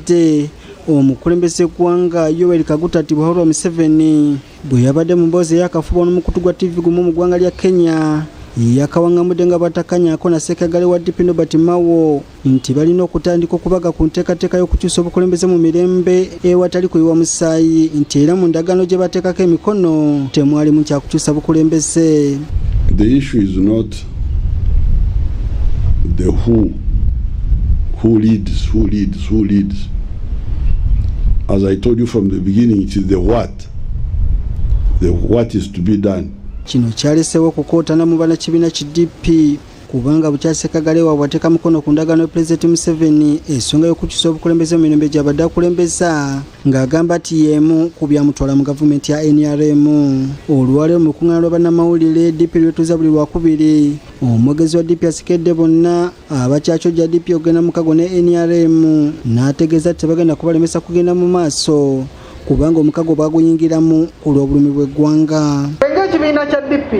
Batabukidde omukulembeze gwanga Yoweri Kaguta Tibuhauro Museveni bwe yabadde mu mboozi y'akafuba n'omukutu gwa TV gumu mu ggwanga lya Kenya yakawangamudde nga batakanyako na ssenkagale wa DP Norbert Mao nti balina okutandika okubaga ku nteekateeka y'okukyusa obukulembeze mu mirembe ewatali kuyiwa musaayi nti era mu ndagaano gyebatekako emikono temwalimu kyakukyusa bukulembeze. The issue is not the who leads. As I told you from the beginning, it is the what is to be done. Kino kyalesewo okukootana mu bannakibiina ki DP kubanga bukyassenkagale wabwe mukono ku ndagaano pulezidenti Museveni ensonga y'okukyusa obukulembeze mu mirembe gy'abadde akulembeza ng'agamba nti y'emu ku byamutwala mu gavumenti ya NRM. Olwaleero mu lukuŋŋaana lwa bannamawulire DP lwetuuza buli lwakubiri omwogezi wa DP asikedde bonna abakyacojja DP okugenda mu kago ne NRM n'ategeeza nti tebagenda kubalemesa kugenda mu maaso kubanga omukago baguyingiramu ku lw'obulumi bw'eggwanga. Ekibiina kya DP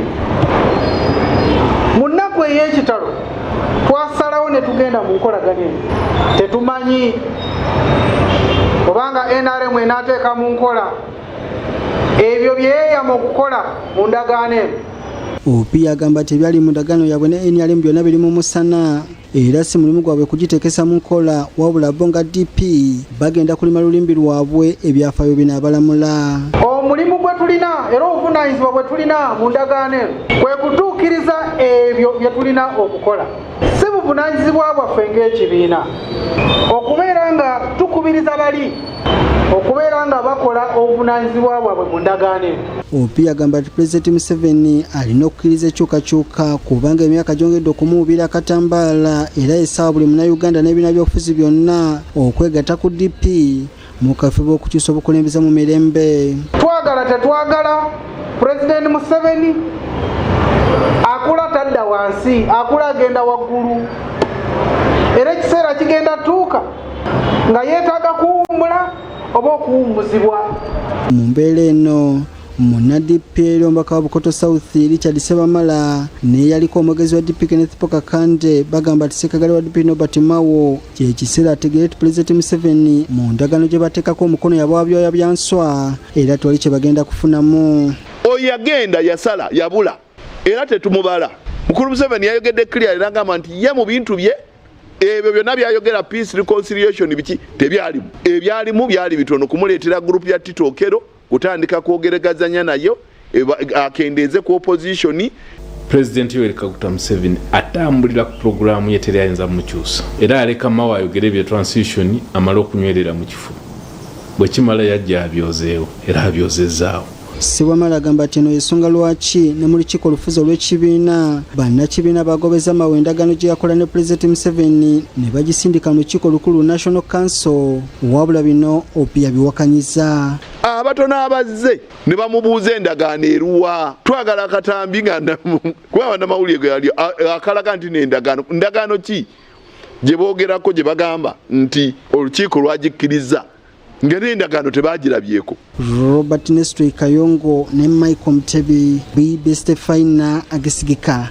mu nnaku ey'ekitalo twasalawo ne tugenda mu nkolagana tetumanyi obanga NRM enaateeka mu nkola ebyo byeyama okukola mu ndagaano. Opi agamba nti ebyali mu ndagaano yabwe ne NRM byonna biri mu musana era si mulimu gwabwe kugitekesa mu nkola wabula bo nga DP bagenda kulima lulimbi lwabwe ebyafaayo binaabalamula. Omulimu gwe tulina era obuvunaanyizibwa bwe tulina mu ndagaano kwe kutuukiriza ebyo bye tulina okukola. Si buvunaanyizibwa bwaffe ng'ekibiina okubeera nga tukubiriza bali okubeera nga bakola obuvunaanyizibwa bwabwe mu ndagaano. Opi agamba nti pulezidenti Museveni alina okukkiriza ekyukakyuka kubanga emyaka gyongedde okumuwubira akatambaala era essaawa buli munnayuganda n'ebibiina by'obufuzi byonna okwegatta ku DP mu kafubo okukyusa obukulembeze mu mirembe. Twagala tetwagala pulezidenti Museveni akula tadda wansi akula agenda waggulu era ekiseera kigenda tuuka nga yeetaaga kuwummula oba okuwummuzibwa. Mu mbeera eno munna DP omubaka wa Bukoto South Richard Sebamala neyaliko omwogezi wa DP Kenneth Pokakande bagamba nti ssenkagale wa DP Norbert Mao kyekiseera ategeere nti pulezidenti Museveni mu ndagaano gyebatekako omukono yabawa byoya byanswa era twali kye bagenda kufunamu. Oyo yagenda yasala yabula era tetumubala. Mukulu Museveni yayogedde clear era ngamba nti ye mu bintu bye ebyo byonna byayogera peace reconciliation biki tebyalimu. Ebyalimu byali bitono kumuleetera group ya Titokero kutandika kwogeragazanya nayo akendeeze ku opposition. President Yoweri Kaguta Museveni atambulira ku programu ye teri ayinza mukyusa era aleka Mao ayogere bya transition amala okunywerera mu kifu bwe kimala yajja abyozeewo era abyozezaawo. Sebamala agamba nti eno ensonga lwaki ne mu lukiiko olufuzi olw'ekibiina bannakibiina bagobeza Mao endagaano gye yakola ne pulezidenti Museveni ne bagisindika mu lukiiko olukulu National Council wabula bino Opi yabiwakanyiza. Abatono abazze ne bamubuuza endagaano eruwa twagala akatambi nga kuba bannamawulire ge yali akalaga nti ndagaano ki gye boogerako gye bagamba nti olukiiko lwagikkiriza ngeri endagaano tebagirabyeko. Robert Nestor Kayongo ne Michael Mtebi BBC Fina agesigika.